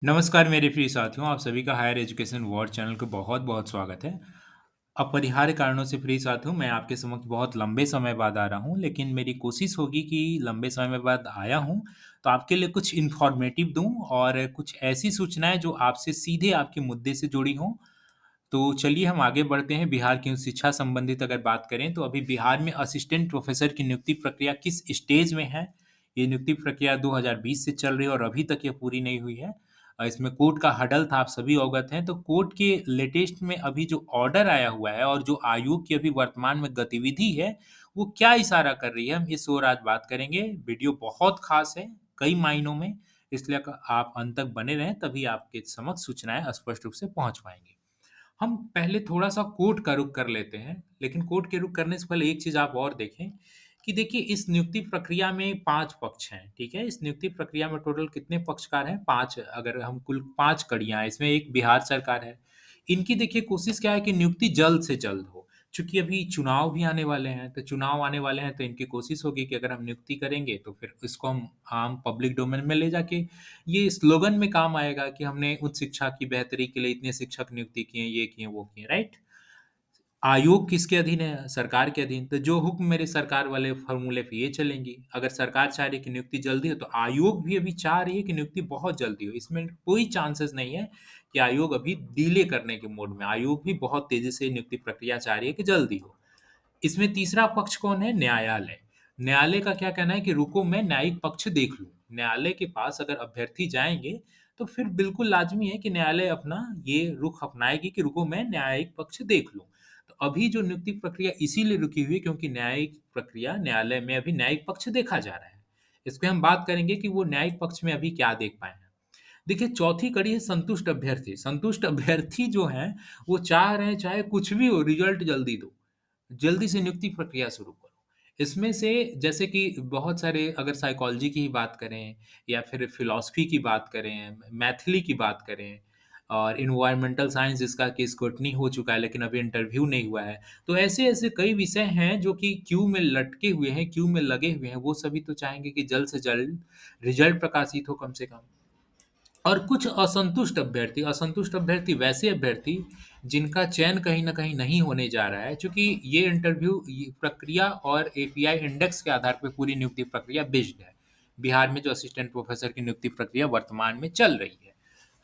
नमस्कार मेरे प्रिय साथियों, आप सभी का हायर एजुकेशन वर्ल्ड चैनल को बहुत-बहुत स्वागत है। अपरिहार्य कारणों से प्रिय साथियों, मैं आपके समक्ष बहुत लंबे समय बाद आ रहा हूँ, लेकिन मेरी कोशिश होगी कि लंबे समय बाद आया हूँ, तो आपके लिए कुछ इन्फॉर्मेटिव दूँ और कुछ ऐसी सूचनाएँ जो आपसे सीधे आपके मुद्दे से जुड़ी हों। तो चलिए हम आगे बढ़ते हैं। बिहार की शिक्षा संबंधित अगर बात करें, तो अभी बिहार में असिस्टेंट प्रोफ़ेसर की नियुक्ति प्रक्रिया किस स्टेज में है? ये नियुक्ति प्रक्रिया 2020 से चल रही है और अभी तक ये पूरी नहीं हुई है। इसमें कोर्ट का हडल था, आप सभी अवगत हैं। तो कोर्ट के लेटेस्ट में अभी जो ऑर्डर आया हुआ है और जो आयोग की अभी वर्तमान में गतिविधि है, वो क्या इशारा कर रही है, हम इस ओर आज बात करेंगे। वीडियो बहुत ख़ास है, कई मायनों में, इसलिए क आप अंत तक बने रहें, तभी आपके समक्ष सूचनाएँ स्पष्ट रूप से पहुँच पाएँगी। हम पहले थोड़ा-सा कोर्ट का रुख कर लेते हैं, लेकिन कोर्ट के रुख करने से पहले एक चीज़ आप और देखें कि देखिए इस नियुक्ति प्रक्रिया में 5 पक्ष हैं, ठीक है? इस नियुक्ति प्रक्रिया में टोटल कितने पक्षकार हैं? 5 अगर हम कुल 5 कड़ियाँ हैं, इसमें एक बिहार सरकार है। इनकी देखिए कोशिश क्या है कि नियुक्ति जल्द से जल्द हो। चूँकि अभी चुनाव भी आने वाले हैं, तो चुनाव आने वाले हैं तो इनकी कोशिश होगी कि अगर हम नियुक्ति करेंगे तो फिर इसको हम आम पब्लिक डोमेन में ले जाके ये स्लोगन में काम आएगा कि हमने उच्च शिक्षा की बेहतरी के लिए इतने शिक्षक नियुक्ति किए, ये किए, वो किए, राइट? आयोग किसके अधीन है? सरकार के अधीन। तो जो हुक्म मेरे सरकार वाले फ़ॉर्मूले पे ये चलेंगी। अगर सरकार चाह रही है कि नियुक्ति जल्दी हो, तो आयोग भी अभी चाह रही है कि नियुक्ति बहुत जल्दी हो। इसमें कोई चांसेस नहीं है कि आयोग अभी डिले करने के मोड में। आयोग भी बहुत तेज़ी से नियुक्ति प्रक्रिया चाह रही है कि जल्दी हो। इसमें तीसरा पक्ष कौन है? न्यायालय। न्यायालय का क्या कहना है कि रुको मैं न्यायिक पक्ष देख लूँ। न्यायालय के पास अगर अभ्यर्थी जाएँगे, तो फिर बिल्कुल लाज़मी है कि न्यायालय अपना ये रुख अपनाएगी कि रुको मैं न्यायिक पक्ष देख लूँ। तो अभी जो नियुक्ति प्रक्रिया इसीलिए रुकी हुई है क्योंकि न्यायिक प्रक्रिया न्यायालय में अभी न्यायिक पक्ष देखा जा रहा है। इस पे हम बात करेंगे कि वो न्यायिक पक्ष में अभी क्या देख पाए हैं। देखिए चौथी कड़ी है संतुष्ट अभ्यर्थी। संतुष्ट अभ्यर्थी जो हैं, वो चाह रहे हैं चाहे कुछ भी हो रिज़ल्ट जल्दी दो। जल्दी से नियुक्ति प्रक्रिया शुरू करो। इसमें से जैसे कि बहुत सारे अगर साइकोलॉजी की ही बात करें या फिर फ़िलॉसफ़ी की बात करें, मैथिली की बात करें और एनवायरमेंटल साइंस जिसका कि स्क्रूटनी हो चुका है लेकिन अभी इंटरव्यू नहीं हुआ है। तो ऐसे-ऐसे कई विषय हैं जो कि क्यू में लटके हुए हैं, क्यू में लगे हुए हैं, वो सभी तो चाहेंगे कि जल्द से जल्द रिज़ल्ट प्रकाशित हो कम से कम। और कुछ असंतुष्ट अभ्यर्थी वैसे अभ्यर्थी जिनका चयन कहीं न कहीं नहीं होने जा रहा है, चूँकि ये इंटरव्यू ये प्रक्रिया और एपीआई इंडेक्स के आधार पे पूरी नियुक्ति प्रक्रिया बेस्ड है। बिहार में जो असिस्टेंट प्रोफ़ेसर की नियुक्ति प्रक्रिया वर्तमान में चल रही है।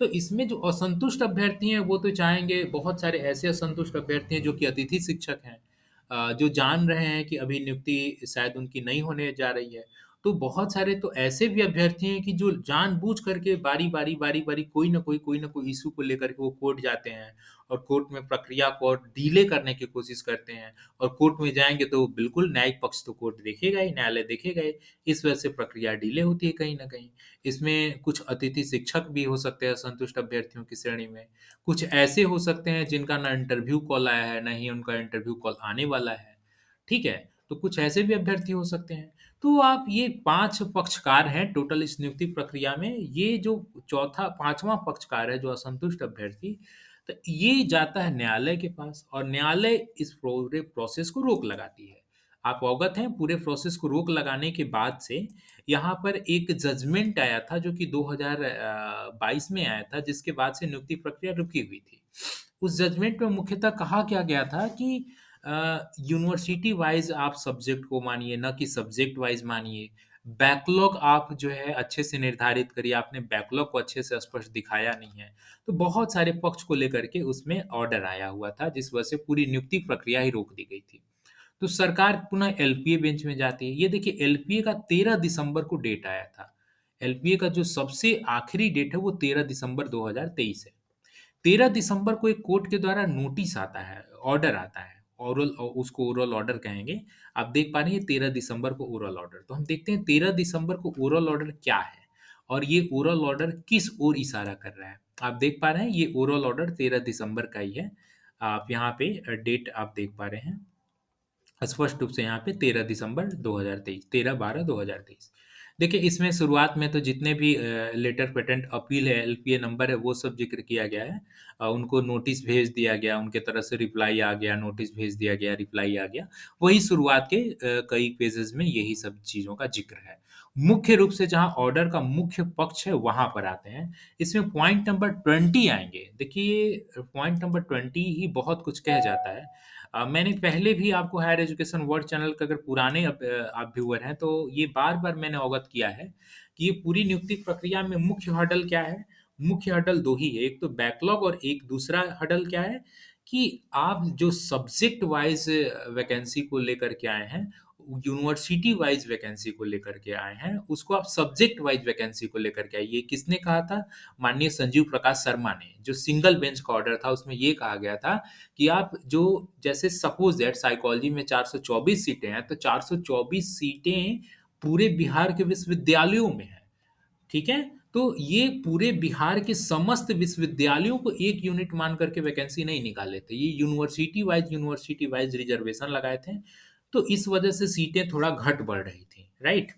तो इसमें जो असंतुष्ट अभ्यर्थी हैं, वो तो चाहेंगे बहुत सारे ऐसे असंतुष्ट अभ्यर्थी हैं जो कि अतिथि शिक्षक हैं जो जान रहे हैं कि अभी नियुक्ति शायद उनकी नहीं होने जा रही है। तो बहुत सारे तो ऐसे भी अभ्यर्थी हैं कि जो जानबूझ करके बारी-बारी कोई न कोई इश्यू को लेकर के वो कोर्ट जाते हैं और कोर्ट में प्रक्रिया को और डिले करने की कोशिश करते हैं और कोर्ट में जाएँगे तो बिल्कुल न्यायिक पक्ष तो कोर्ट देखेगा ही, न्यायालय देखेगा ही। इस वजह से प्रक्रिया डिले होती है कहीं न कहीं। इसमें कुछ अतिथि शिक्षक भी हो सकते हैं असंतुष्ट अभ्यर्थियों की श्रेणी में। कुछ ऐसे हो सकते हैं जिनका ना इंटरव्यू कॉल आया है, ना ही उनका इंटरव्यू कॉल आने वाला है। ठीक है? तो कुछ ऐसे भी अभ्यर्थी हो सकते हैं। तो आप ये 5 पक्षकार हैं टोटल इस नियुक्ति प्रक्रिया में। ये जो चौथा 5वाँ पक्षकार है जो असंतुष्ट अभ्यर्थी, तो ये जाता है न्यायालय के पास और न्यायालय इस पूरे प्रोसेस को रोक लगाती है। आप अवगत हैं पूरे प्रोसेस को रोक लगाने के बाद से यहाँ पर एक जजमेंट आया था जो कि 2022 में आया था जिसके बाद से नियुक्ति प्रक्रिया रुकी हुई थी। उस जजमेंट में मुख्यतः कहा क्या गया था कि यूनिवर्सिटी वाइज़ आप सब्जेक्ट को मानिए, ना कि सब्जेक्ट वाइज़ मानिए। बैकलॉग आप जो है अच्छे से निर्धारित करिए, आपने बैकलॉग को अच्छे से स्पष्ट दिखाया नहीं है। तो बहुत सारे पक्ष को लेकर के उसमें ऑर्डर आया हुआ था, जिस वजह से पूरी नियुक्ति प्रक्रिया ही रोक दी गई थी। तो सरकार पुनः एलपीए बेंच में जाती है। ये देखिए एलपीए का 13 दिसंबर को डेट आया था। एलपीए का जो सबसे आखिरी डेट है वो 13 दिसंबर 2023 है। 13 दिसंबर को एक कोर्ट के द्वारा नोटिस आता है, ऑर्डर आता है। उसको ओरल ऑर्डर कहेंगे। आप देख पा रहे हैं 13 दिसंबर को ओरल ऑर्डर। तो हम देखते हैं 13 दिसंबर को ओरल ऑर्डर क्या है? और ये ओरल ऑर्डर किस ओर इशारा कर रहा है? आप देख पा रहे हैं ये ओरल ऑर्डर 13 दिसंबर का ही है। आप यहाँ पे डेट आप देख पा रहे हैं। स्पष्ट रूप से यहाँ पे 13 दिसंबर 2023 13/12/2023 देखिए इसमें शुरुआत में तो जितने भी लेटर पेटेंट अपील है, एलपीए नंबर है, वो सब ज़िक्र किया गया है। उनको नोटिस भेज दिया गया, उनके तरफ से रिप्लाई आ गया, नोटिस भेज दिया गया, रिप्लाई आ गया। वही शुरुआत के कई पेजेज़ में यही सब चीज़ों का ज़िक्र है। मुख्य रूप से जहाँ ऑर्डर का मुख्य पक्ष है वहाँ पर आते हैं। इसमें पॉइंट नंबर 20 आएँगे। देखिए पॉइंट नंबर 20 ही बहुत कुछ कह जाता है। मैंने पहले भी आपको हायर एजुकेशन वर्ल्ड चैनल के अगर पुराने आप व्यूअर हैं तो ये बार-बार मैंने अवगत किया है कि ये पूरी नियुक्ति प्रक्रिया में मुख्य हर्डल क्या है? मुख्य हर्डल 2 ही है, एक तो बैकलॉग और एक दूसरा हर्डल क्या है कि आप जो सब्जेक्ट वाइज़ वैकेंसी को लेकर के आए हैं, यूनिवर्सिटी वाइज़ वैकेंसी को लेकर के आए हैं, उसको आप सब्जेक्ट वाइज़ वैकेंसी को लेकर के आइए। किसने कहा था? माननीय संजीव प्रकाश शर्मा ने। जो सिंगल बेंच का ऑर्डर था, उसमें ये कहा गया था कि आप जो जैसे सपोज़ दैट साइकोलॉजी में 424 सीटें हैं, तो 424 सीटें पूरे बिहार के विश्वविद्यालयों में हैं। ठीक है? तो ये पूरे बिहार के समस्त विश्वविद्यालयों को एक यूनिट मान करके वैकेंसी नहीं निकाले थे। ये यूनिवर्सिटी वाइज़ रिज़र्वेशन लगाए थे। तो इस वजह से सीटें थोड़ा घट-बढ़ रही थी, राइट?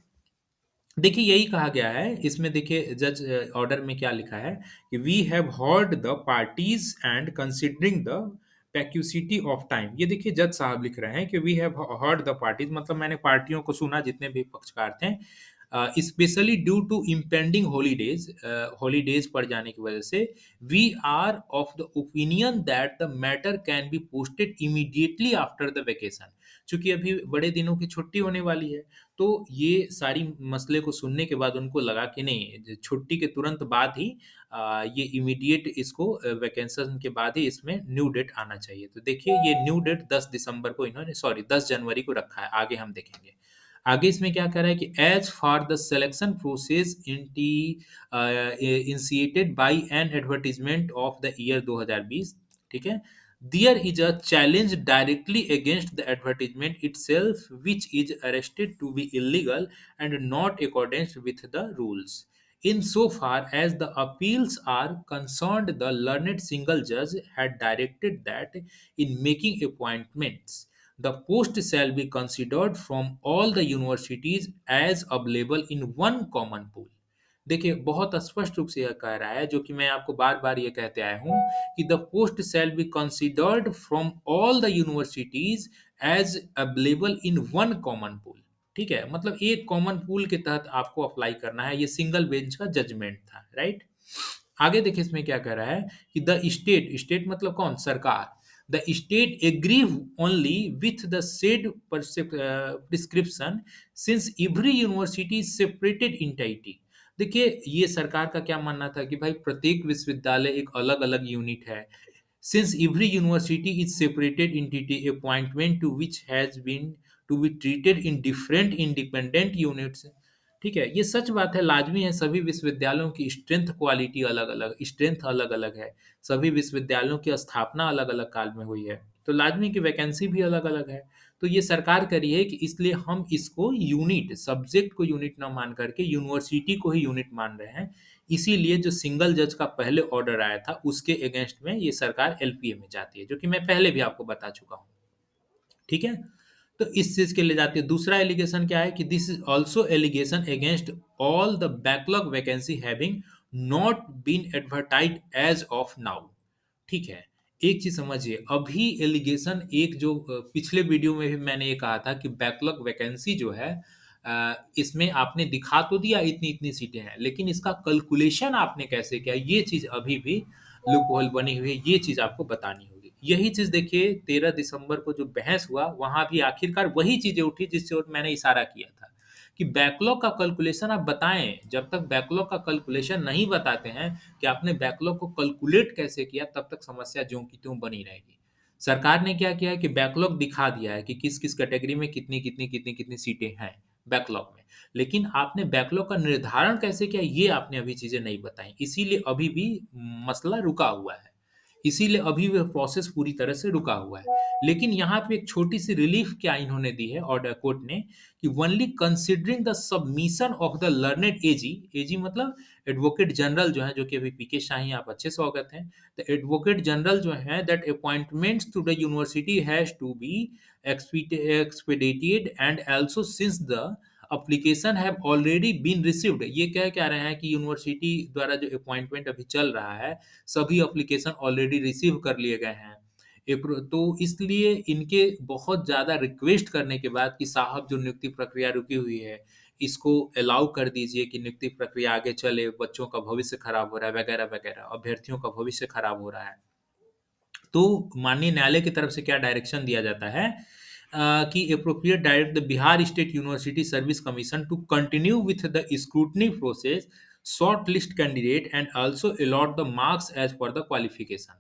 देखिए यही कहा गया है, इसमें देखिए जज ऑर्डर में क्या लिखा है कि we have heard the parties and considering the paucity of time. ये देखिए जज साहब लिख रहे हैं कि we have heard the parties मतलब मैंने पार्टियों को सुना जितने भी पक्षकार थे। Specially due to impending holidays पड़ जाने की वजह से we are of the opinion that the matter can be posted immediately after the vacation. चूँकि अभी बड़े दिनों की छुट्टी होने वाली है, तो ये सारी मसले को सुनने के बाद उनको लगा कि नहीं, छुट्टी के तुरंत बाद ही ये इमीडिएट इसको वैकेशन के बाद ही इसमें न्यू डेट आना चाहिए। तो देखिए ये न्यू डेट 10 दिसंबर को इन्होंने सॉरी 10 जनवरी को रखा है, आगे हम देखेंगे। आगे इसमें क्या कह रहा है कि as for the selection process initiated by an advertisement of the year 2020, ठीक है? There is a challenge directly against the advertisement itself, which is arrested to be illegal and not accordance with the rules. In so far as the appeals are concerned, the learned single judge had directed that in making appointments, the post shall be considered from all the universities as available in one common pool. देखिए, बहुत स्पष्ट रूप से यह कह रहा है, जो कि मैं आपको बार-बार ये कहते आया हूँ कि the post shall be considered from all the universities as available in one common pool. ठीक है? मतलब एक कॉमन पूल के तहत आपको अप्लाई करना है, ये सिंगल बेंच का जजमेंट था, राइट? आगे देखिए इसमें क्या कह रहा है कि द स्टेट मतलब कौन? सरकार। The state agree only with the said prescription since every university is separated entity. देखिए ये सरकार का क्या मानना था कि भाई प्रत्येक विश्वविद्यालय एक अलग-अलग यूनिट है। Since every university is separated entity, appointment to which has been to be treated in different independent units। ठीक है, ये सच बात है, लाज़मी है, सभी विश्वविद्यालयों की स्ट्रेंथ क्वालिटी अलग-अलग स्ट्रेंथ अलग-अलग है। सभी विश्वविद्यालयों की स्थापना अलग-अलग काल में हुई है, तो लाज़मी की वैकेंसी भी अलग-अलग है। तो ये सरकार कह रही है कि इसलिए हम इसको यूनिट, सब्जेक्ट को यूनिट ना मान करके यूनिवर्सिटी को ही यूनिट मान रहे हैं। इसीलिए जो सिंगल जज का पहले ऑर्डर आया था, उसके अगेंस्ट में ये सरकार एलपीए में जाती है, जो कि मैं पहले भी आपको बता चुका हूँ। ठीक है? तो इस चीज़ के लिए जाती है। दूसरा एलिगेशन क्या है कि this is also allegation against all the backlog vacancy having not been advertised as of now. ठीक है? एक चीज़ समझिए, अभी एलिगेशन एक जो पिछले वीडियो में भी मैंने ये कहा था कि बैकलॉग वैकेंसी जो है इसमें आपने दिखा तो दिया इतनी-इतनी सीटें हैं, लेकिन इसका कैलकुलेशन आपने कैसे किया, ये चीज़ अभी भी लूप होल बनी हुई है, ये चीज़ आपको बतानी होगी। यही चीज़ देखिए 13 दिसंबर को जो बहस हुआ, वहाँ भी आखिरकार वही चीज़ें उठी जिससे ओर मैंने इशारा किया था, कि बैकलॉग का कैलकुलेशन आप बताएँ। जब तक बैकलॉग का कैलकुलेशन नहीं बताते हैं कि आपने बैकलॉग को कैलकुलेट कैसे किया, तब तक समस्या ज्यों की त्यों बनी रहेगी। सरकार ने क्या किया है कि बैकलॉग दिखा दिया है कि किस-किस कैटेगरी में कितनी-कितनी सीटें हैं बैकलॉग में। लेकिन आपने बैकलॉग का निर्धारण कैसे किया, ये आपने अभी चीज़ें नहीं बताई। इसीलिए अभी भी मसला रुका हुआ है। इसीलिए अभी वह प्रोसेस पूरी तरह से रुका हुआ है। लेकिन यहाँ पे एक छोटी-सी रिलीफ़ क्या इन्होंने दी है ऑर्डर कोर्ट ने कि only considering the submission of the learned AG, AG मतलब एडवोकेट जनरल जो हैं, जो कि अभी पीके शाही आप अच्छे से अवगत हैं। द एडवोकेट जनरल जो हैं that appointments to the university has to be expedited and also since the application have already been received. ये कह क्या रहे हैं कि यूनिवर्सिटी द्वारा जो अपॉइंटमेंट अभी चल रहा है, सभी एप्लीकेशन ऑलरेडी रिसीव कर लिए गए हैं। तो इसलिए इनके बहुत ज़्यादा रिक्वेस्ट करने के बाद कि साहब जो नियुक्ति प्रक्रिया रुकी हुई है, इसको अलाउ कर दीजिए कि नियुक्ति प्रक्रिया आगे चले, बच्चों का भविष्य खराब हो रहा है वगैरह-वगैरह, अभ्यर्थियों का भविष्य खराब हो रहा है। तो माननीय न्यायालय की तरफ से क्या डायरेक्शन दिया जाता है कि appropriate direct the Bihar state university service commission to continue with the scrutiny process, short list candidate and also allot the marks as per the qualification.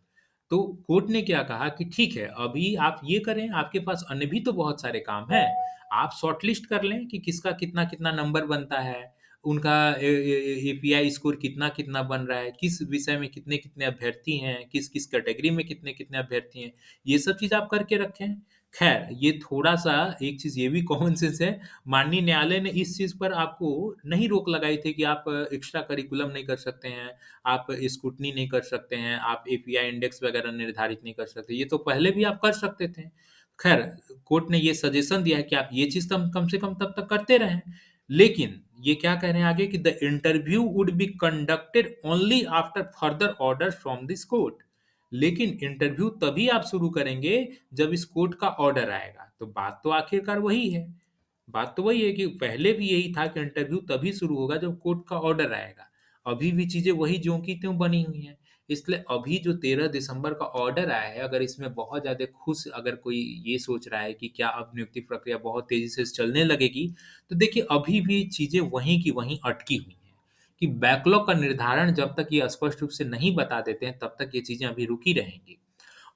तो कोर्ट ने क्या कहा कि ठीक है, अभी आप ये करें, आपके पास अन्य भी तो बहुत सारे काम हैं। आप शॉर्ट लिस्ट कर लें कि किसका कितना-कितना नंबर बनता है, उनका एपीआई स्कोर कितना-कितना बन रहा है, किस विषय में कितने-कितने अभ्यर्थी हैं, किस-किस कैटेगरी में कितने-कितने अभ्यर्थी हैं, ये सब चीज़ आप करके रखें। ख़ैर, ये थोड़ा-सा एक चीज़ ये भी कॉमन सेंस है, माननीय न्यायालय ने इस चीज़ पर आपको नहीं रोक लगाई थी कि आप एक्स्ट्रा करिकुलम नहीं कर सकते हैं, आप स्क्रूटनी नहीं कर सकते हैं, आप एपीआई इंडेक्स वग़ैरह निर्धारित नहीं कर सकते, ये तो पहले भी आप कर सकते थे। ख़ैर, कोर्ट ने ये सजेशन दिया है कि आप ये चीज़ कम से कम तब तक करते रहें। लेकिन ये क्या कह रहे हैं आगे कि the interview would be conducted only after further order from this court. लेकिन इंटरव्यू तभी आप शुरू करेंगे जब इस कोर्ट का ऑर्डर आएगा। तो बात तो आखिरकार वही है। बात तो वही है कि पहले भी यही था कि इंटरव्यू तभी शुरू होगा जब कोर्ट का ऑर्डर आएगा। अभी भी चीज़ें वही ज्यों की त्यों बनी हुई हैं। इसलिए अभी जो 13 दिसंबर का ऑर्डर आया है, अगर इसमें बहुत ज़्यादा खुश अगर कोई ये सोच रहा है कि क्या अब नियुक्ति प्रक्रिया बहुत तेज़ी से चलने लगेगी, तो देखिए अभी भी चीज़ें वहीं की वहीं अटकी हुई हैं, कि बैकलॉग का निर्धारण जब तक ये स्पष्ट रूप से नहीं बता देते हैं, तब तक ये चीज़ें अभी रुकी रहेंगी।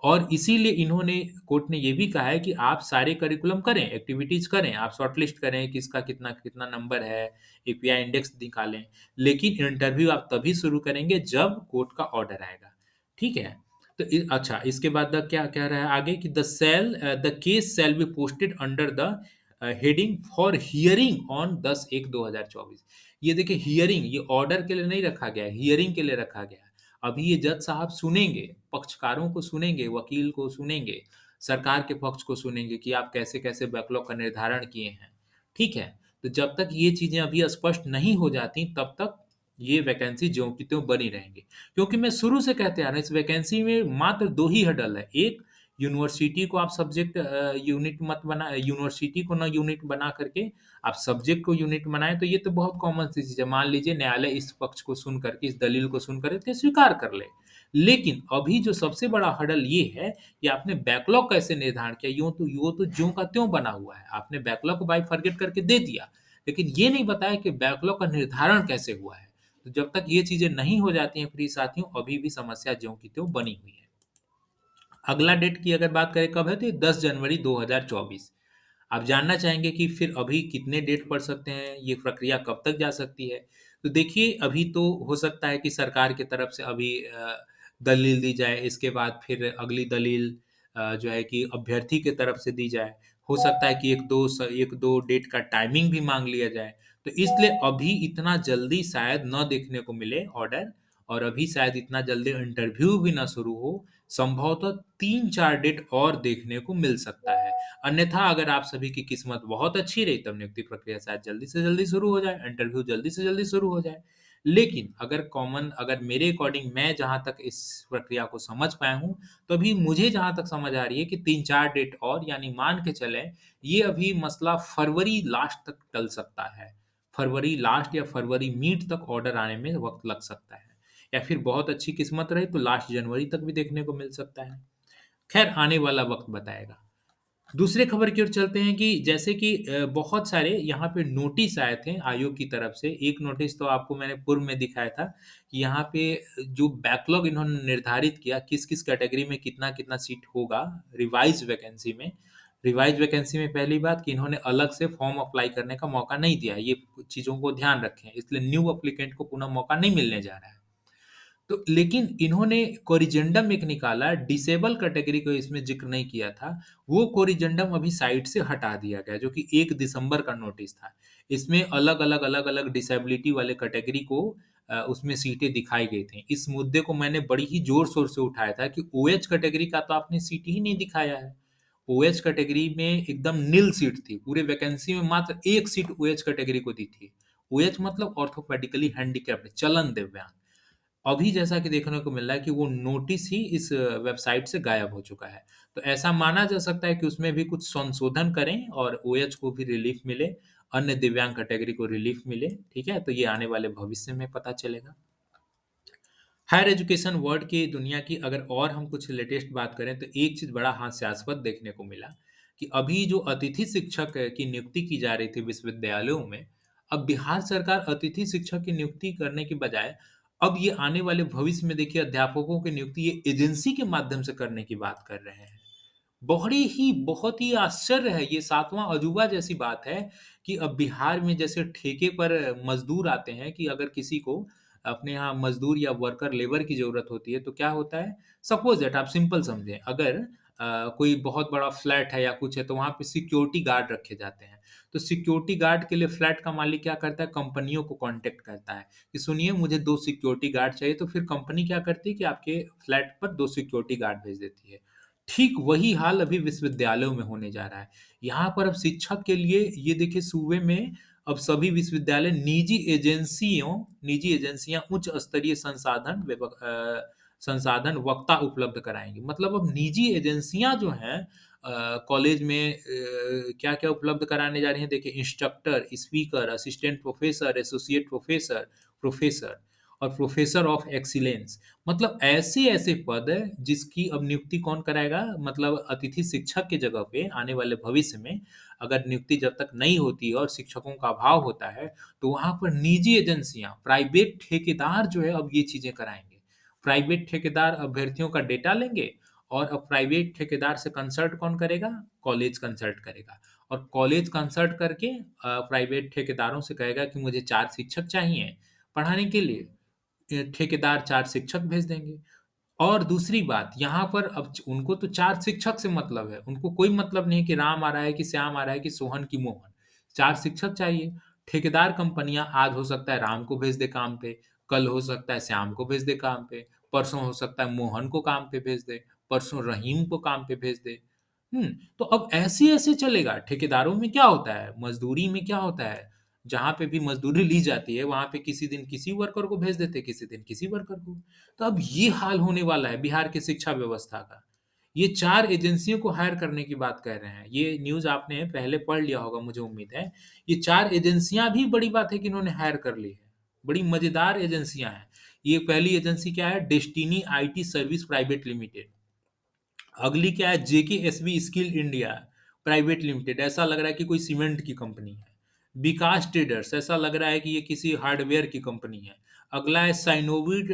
और इसीलिए इन्होंने कोर्ट ने ये भी कहा है कि आप सारे करिकुलम करें, एक्टिविटीज़ करें, आप शॉर्टलिस्ट करें, किसका कितना-कितना नंबर है, एपीआई इंडेक्स निकालें, लेकिन इंटरव्यू आप तभी शुरू करेंगे जब कोर्ट का ऑर्डर आएगा, ठीक है? तो अच्छा, इसके बाद क्या कह रहा है आगे कि the case shall be posted under the heading for hearing on 10/1/2024। ये देखिए हियरिंग, ये ऑर्डर के लिए नहीं रखा गया है, हियरिंग के लिए रखा गया है। अभी ये जज साहब सुनेंगे, पक्षकारों को सुनेंगे, वकील को सुनेंगे, सरकार के पक्ष को सुनेंगे कि आप कैसे-कैसे बैकलॉग का निर्धारण किए हैं, ठीक है? तो जब तक ये चीज़ें अभी स्पष्ट नहीं हो जाती, तब तक ये वैकेंसी ज्यों की त्यों बनी रहेंगी। क्योंकि मैं शुरू से कहते आ रहा हूँ, इस वैकेंसी में मात्र 2 ही हर्डल है। एक, यूनिवर्सिटी को आप सब्जेक्ट यूनिट मत बना यूनिवर्सिटी को ना यूनिट बना करके आप सब्जेक्ट को यूनिट बनाएँ, तो ये तो बहुत कॉमन सी चीज़ है। मान लीजिए न्यायालय इस पक्ष को सुन करके, इस दलील को सुन कर के स्वीकार कर ले। लेकिन अभी जो सबसे बड़ा हर्डल ये है कि आपने बैकलॉग कैसे निर्धारण किया? यूँ तो वो तो ज्यों का त्यों बना हुआ है। आपने बैकलॉग को बाय फॉरगेट करके दे दिया, लेकिन ये नहीं बताया कि बैकलॉग का निर्धारण कैसे हुआ है। तो जब तक ये चीज़ें नहीं हो जाती हैं प्रिय साथियों, अभी भी समस्या ज्यों की त्यों बनी हुई है। अगला डेट की अगर बात करें कब है, तो ये 10 जनवरी 2024। आप जानना चाहेंगे कि फिर अभी कितने डेट पड़ सकते हैं, ये प्रक्रिया कब तक जा सकती है? तो देखिए, अभी तो हो सकता है कि सरकार की तरफ से अभी दलील दी जाए, इसके बाद फिर अगली दलील जो है कि अभ्यर्थी की तरफ से दी जाए। हो सकता है कि 1-2 डेट का टाइमिंग भी माँग लिया जाए। तो इसलिए अभी इतना जल्दी शायद ना देखने को मिले ऑर्डर, और अभी शायद इतना जल्दी इंटरव्यू भी ना शुरू हो। संभवतः 3-4 डेट और देखने को मिल सकता है। अन्यथा अगर आप सभी की किस्मत बहुत अच्छी रही, तब नियुक्ति प्रक्रिया शायद जल्दी से जल्दी शुरू हो जाए, इंटरव्यू जल्दी से जल्दी शुरू हो जाए। लेकिन अगर मेरे अकॉर्डिंग मैं जहाँ तक इस प्रक्रिया को समझ पाया हूँ, तो अभी मुझे जहाँ तक समझ आ रही है कि 3-4 डेट और, यानी मान के चलें, ये अभी मसला फरवरी लास्ट तक टल सकता है। फरवरी लास्ट या फरवरी मिड तक ऑर्डर आने में वक़्त लग सकता है। या फिर बहुत अच्छी किस्मत रही तो लास्ट जनवरी तक भी देखने को मिल सकता है। खैर, आने वाला वक़्त बताएगा। दूसरे खबर की ओर चलते हैं कि जैसे कि बहुत सारे यहाँ पे नोटिस आए थे आयोग की तरफ से। एक नोटिस तो आपको मैंने पूर्व में दिखाया था कि यहाँ पे जो बैकलॉग इन्होंने निर्धारित किया, किस-किस कैटेगरी में कितना-कितना सीट होगा रिवाइज़ वैकेंसी में। रिवाइज़ वैकेंसी में पहली बात कि इन्होंने अलग से फॉर्म अप्लाई करने का मौका नहीं दिया है। ये चीज़ों को ध्यान रखें, इसलिए न्यू एप्लीकेंट को पुनः मौका नहीं मिलने जा रहा है। तो लेकिन इन्होंने कोरिजेंडम एक निकाला, डिसेबल कैटेगरी को इसमें ज़िक्र नहीं किया था। वो कोरिजेंडम अभी साइट से हटा दिया गया, जो कि 1 दिसंबर का नोटिस था। इसमें अलग-अलग डिसेबिलिटी वाले कैटेगरी को उसमें सीटें दिखाई गई थी। इस मुद्दे को मैंने बड़ी ही ज़ोर-शोर से उठाया था कि ओएच कैटेगरी का तो आपने सीट ही नहीं दिखाया है। ओएच कैटेगरी में एकदम निल सीट थी। पूरे वैकेंसी में मात्र 1 सीट ओएच कैटेगरी को दी थी। ओएच मतलब ऑर्थोपेडिकली हैंडिकैप्ड, चलन दिव्यांग। अभी जैसा कि देखने को मिल रहा है कि वो नोटिस ही इस वेबसाइट से गायब हो चुका है। तो ऐसा माना जा सकता है कि उसमें भी कुछ संशोधन करें और ओएच को भी रिलीफ मिले अन्य दिव्यांग कैटेगरी को रिलीफ मिले, ठीक है? तो ये आने वाले भविष्य में पता चलेगा। हायर एजुकेशन वर्ल्ड की दुनिया की अगर और हम कुछ लेटेस्ट बात करें तो एक चीज़ बड़ा हास्यास्पद देखने को मिला कि अभी जो अतिथि शिक्षक की नियुक्ति की जा रही थी विश्वविद्यालयों में, अब बिहार सरकार अतिथि शिक्षक की नियुक्ति करने की बजाय अब ये आने वाले भविष्य में देखिए अध्यापकों की नियुक्ति ये एजेंसी के माध्यम से करने की बात कर रहे हैं। बहुत ही आश्चर्य है, ये सातवां अजूबा जैसी बात है कि अब बिहार में जैसे ठेके पर मज़दूर आते हैं कि अगर किसी को अपने यहाँ मज़दूर या वर्कर लेबर की ज़रूरत होती है, तो क्या होता है? सपोज़ दैट आप सिंपल समझें, अगर कोई बहुत बड़ा फ्लैट है या कुछ है, तो वहाँ पे सिक्योरिटी गार्ड रखे जाते हैं। तो सिक्योरिटी गार्ड के लिए फ्लैट का मालिक क्या करता है? कंपनियों को कॉन्टैक्ट करता है कि सुनिए मुझे 2 सिक्योरिटी गार्ड चाहिए, तो फिर कंपनी क्या करती है कि आपके फ्लैट पर 2 सिक्योरिटी गार्ड भेज देती है। ठीक वही हाल अभी विश्वविद्यालयों में होने जा रहा है। यहाँ पर अब शिक्षक के लिए ये देखिए सूबे में अब सभी विश्वविद्यालय निजी एजेंसियाँ उच्च स्तरीय संसाधन वक्ता उपलब्ध कराएँगी। मतलब अब निजी एजेंसियाँ जो हैं कॉलेज में क्या-क्या उपलब्ध कराने जा रही हैं देखिए instructor, speaker, assistant professor, associate professor, professor और प्रोफ़ेसर ऑफ एक्सीलेंस। मतलब ऐसे-ऐसे पद हैं जिसकी अब नियुक्ति कौन कराएगा? मतलब अतिथि शिक्षक की जगह पे आने वाले भविष्य में अगर नियुक्ति जब तक नहीं होती है और शिक्षकों का अभाव होता है, तो वहाँ पर निजी एजेंसियाँ, प्राइवेट ठेकेदार जो है अब ये चीज़ें कराएँगे। प्राइवेट ठेकेदार अभ्यर्थियों का डेटा लेंगे और अब प्राइवेट ठेकेदार से कंसल्ट कौन करेगा? कॉलेज कंसल्ट करेगा और कॉलेज कंसल्ट करके प्राइवेट ठेकेदारों से कहेगा कि मुझे 4 शिक्षक चाहिए पढ़ाने के लिए। ठेकेदार 4 शिक्षक भेज देंगे। और दूसरी बात, यहाँ पर अब च उनको तो 4 शिक्षक से मतलब है, उनको कोई मतलब नहीं कि राम आ रहा है कि श्याम आ रहा है कि सोहन की मोहन, 4 शिक्षक चाहिए। ठेकेदार कंपनियाँ आज हो सकता है राम को भेज दे काम पे, कल हो सकता है श्याम को भेज दे काम पे, परसों हो सकता है मोहन को काम पे भेज दे, परसों रहीम को काम पे भेज दे। हुँ, तो अब ऐसे-ऐसे चलेगा। ठेकेदारों में क्या होता है, मज़दूरी में क्या होता है, जहाँ पे भी मज़दूरी ली जाती है, वहाँ पे किसी दिन किसी वर्कर को भेज देते हैं, किसी दिन किसी वर्कर को। तो अब ये हाल होने वाला है बिहार की शिक्षा व्यवस्था का। ये 4 एजेंसियों को हायर करने की बात कह रहे हैं। ये न्यूज़ आपने पहले पढ़ लिया होगा मुझे उम्मीद है। ये 4 एजेंसियाँ भी बड़ी बात है कि इन्होंने हायर कर ली है। बड़ी मज़ेदार एजेंसियाँ हैं। ये पहली एजेंसी क्या है? Destiny IT service private limited. अगली क्या है जेकेएसबी स्किल इंडिया प्राइवेट लिमिटेड ऐसा लग रहा है कि कोई सीमेंट की कंपनी है। विकास ट्रेडर्स ऐसा लग रहा है कि ये किसी हार्डवेयर की कंपनी है। अगला है साइनोविड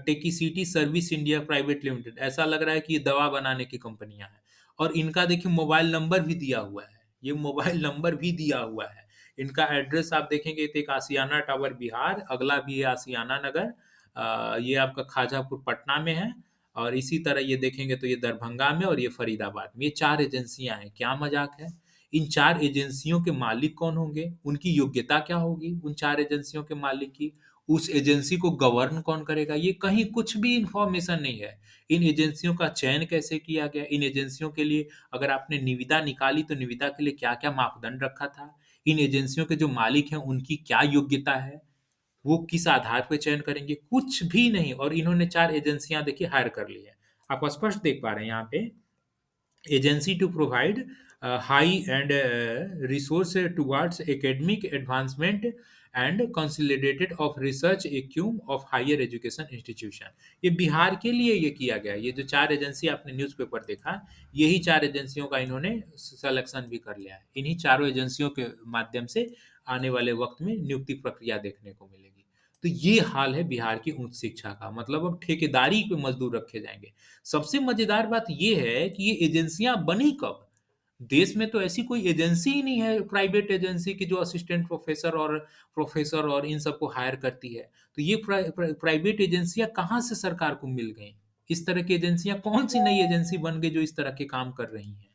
टेकीसिटी सर्विस इंडिया प्राइवेट लिमिटेड ऐसा लग रहा है कि ये दवा बनाने की कंपनियां हैं। और इनका देखिए मोबाइल नंबर भी दिया हुआ है। ये मोबाइल नंबर भी दिया हुआ है। इनका एड्रेस आप देखेंगे तो एक आसियाना टावर बिहार, अगला भी है आसियाना नगर। ये आपका खाजापुर पटना में है और इसी तरह ये देखेंगे तो ये दरभंगा में और ये फरीदाबाद में, ये 4 एजेंसियाँ हैं। क्या मज़ाक है? इन 4 एजेंसियों के मालिक कौन होंगे? उनकी योग्यता क्या होगी उन 4 एजेंसियों के मालिक की? उस एजेंसी को गवर्न कौन करेगा? ये कहीं कुछ भी इन्फॉर्मेशन नहीं है। इन एजेंसियों का चयन कैसे किया गया? इन एजेंसियों के लिए अगर आपने निविदा निकाली तो निविदा के लिए क्या-क्या मापदंड रखा था? इन एजेंसियों के जो मालिक हैं उनकी क्या योग्यता है? वो किस आधार पे चयन करेंगे? कुछ भी नहीं और इन्होंने 4 एजेंसियाँ देखिए हायर कर ली हैं। आप स्पष्ट देख पा रहे हैं यहाँ पे agency to provide high and resource towards academic advancement and consolidated of research acumen of higher education institution। ये बिहार के लिए ये किया गया है। ये जो 4 एजेंसी आपने न्यूज़पेपर देखा, यही 4 एजेंसियों का इन्होंने सिलेक्शन भी कर लिया है। इन्हीं चारों एजेंसियों के माध्यम से आने वाले वक़्त में नियुक्ति प्रक्रिया देखने को मिलेगी। तो ये हाल है बिहार की उच्च शिक्षा का, मतलब अब ठेकेदारी पे मज़दूर रखे जाएँगे। सबसे मज़ेदार बात ये है कि ये एजेंसियाँ बनी कब? देश में तो ऐसी कोई एजेंसी ही नहीं है, प्राइवेट एजेंसी की जो असिस्टेंट प्रोफ़ेसर और इन सबको हायर करती है। तो ये प्राइवेट एजेंसियाँ कहाँ से सरकार को मिल गईं? इस तरह की एजेंसियाँ कौन-सी नई एजेंसी बन गई जो इस तरह के काम कर रही हैं?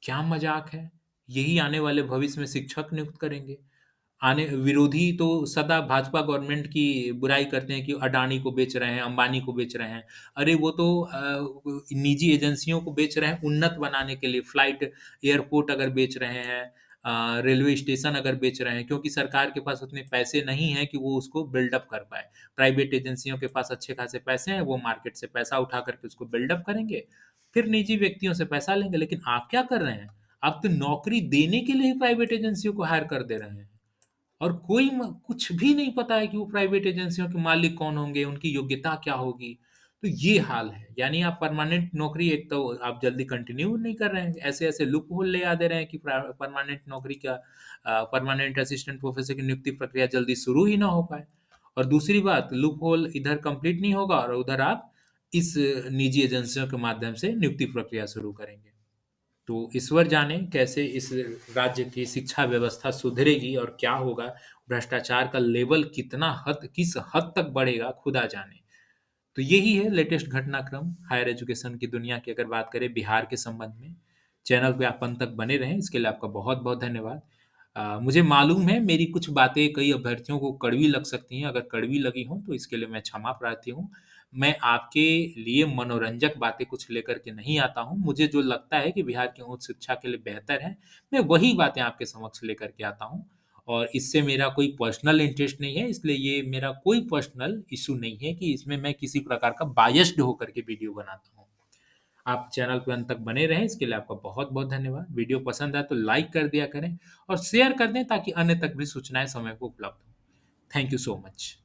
क्या मज़ाक है? यही आने वाले भविष्य में शिक्षक नियुक्त करेंगे। आने विरोधी तो सदा भाजपा गवर्नमेंट की बुराई करते हैं कि अडानी को बेच रहे हैं, अंबानी को बेच रहे हैं। अरे वो तो निजी एजेंसियों को बेच रहे हैं उन्नत बनाने के लिए, फ्लाइट, एयरपोर्ट अगर बेच रहे हैं, रेलवे स्टेशन अगर बेच रहे हैं क्योंकि सरकार के पास उतने पैसे नहीं हैं कि वो उसको बिल्डअप कर पाए। प्राइवेट एजेंसियों के पास अच्छे खासे पैसे हैं, वो मार्केट से पैसा उठा कर के उसको बिल्डअप करेंगे, फिर निजी व्यक्तियों से पैसा लेंगे। लेकिन आप क्या कर रहे हैं? आप तो नौकरी देने के लिए ही प्राइवेट एजेंसियों को हायर कर दे रहे हैं। और कोई कुछ भी नहीं पता है कि वो प्राइवेट एजेंसियों के मालिक कौन होंगे, उनकी योग्यता क्या होगी। तो ये हाल है। यानी आप परमानेंट नौकरी एक तो आप जल्दी कंटिन्यू नहीं कर रहे हैं। ऐसे-ऐसे लूप होल ले आ दे रहे हैं कि परमानेंट नौकरी का परमानेंट असिस्टेंट प्रोफेसर की नियुक्ति प्रक्रिया जल्दी शुरू ही ना हो पाए। और दूसरी बात, लूप होल इधर कंप्लीट नहीं होगा और उधर आप इस निजी एजेंसियों के माध्यम से नियुक्ति प्रक्रिया शुरू करेंगे। तो ईश्वर जाने कैसे इस राज्य की शिक्षा व्यवस्था सुधरेगी और क्या होगा, भ्रष्टाचार का लेवल किस हद तक बढ़ेगा, खुदा जाने। तो यही है लेटेस्ट घटनाक्रम हायर एजुकेशन की दुनिया की अगर बात करें बिहार के संबंध में। चैनल पे आप अंत तक बने रहें, इसके लिए आपका बहुत-बहुत धन्यवाद। मुझे मालूम है मेरी कुछ बातें कई अभ्यर्थियों को कड़वी लग सकती हैं, अगर कड़वी लगी हों तो इसके लिए मैं क्षमा प्रार्थी हूँ। मैं आपके लिए मनोरंजक बातें कुछ लेकर के नहीं आता हूँ, मुझे जो लगता है कि बिहार की उच्च शिक्षा के लिए बेहतर है, मैं वही बातें आपके समक्ष लेकर के आता हूँ। और इससे मेरा कोई पर्सनल इंटरेस्ट नहीं है, इसलिए ये मेरा कोई पर्सनल इश्यू नहीं है कि इसमें मैं किसी प्रकार का बायस्ड होकर के वीडियो बनाता हूँ। आप चैनल पे अंत तक बने रहें, इसके लिए आपका बहुत-बहुत धन्यवाद। वीडियो पसंद आए तो लाइक कर दिया करें और शेयर कर दें ताकि अन्य तक भी सूचनाएँ समय पे उपलब्ध हों। Thank you so much.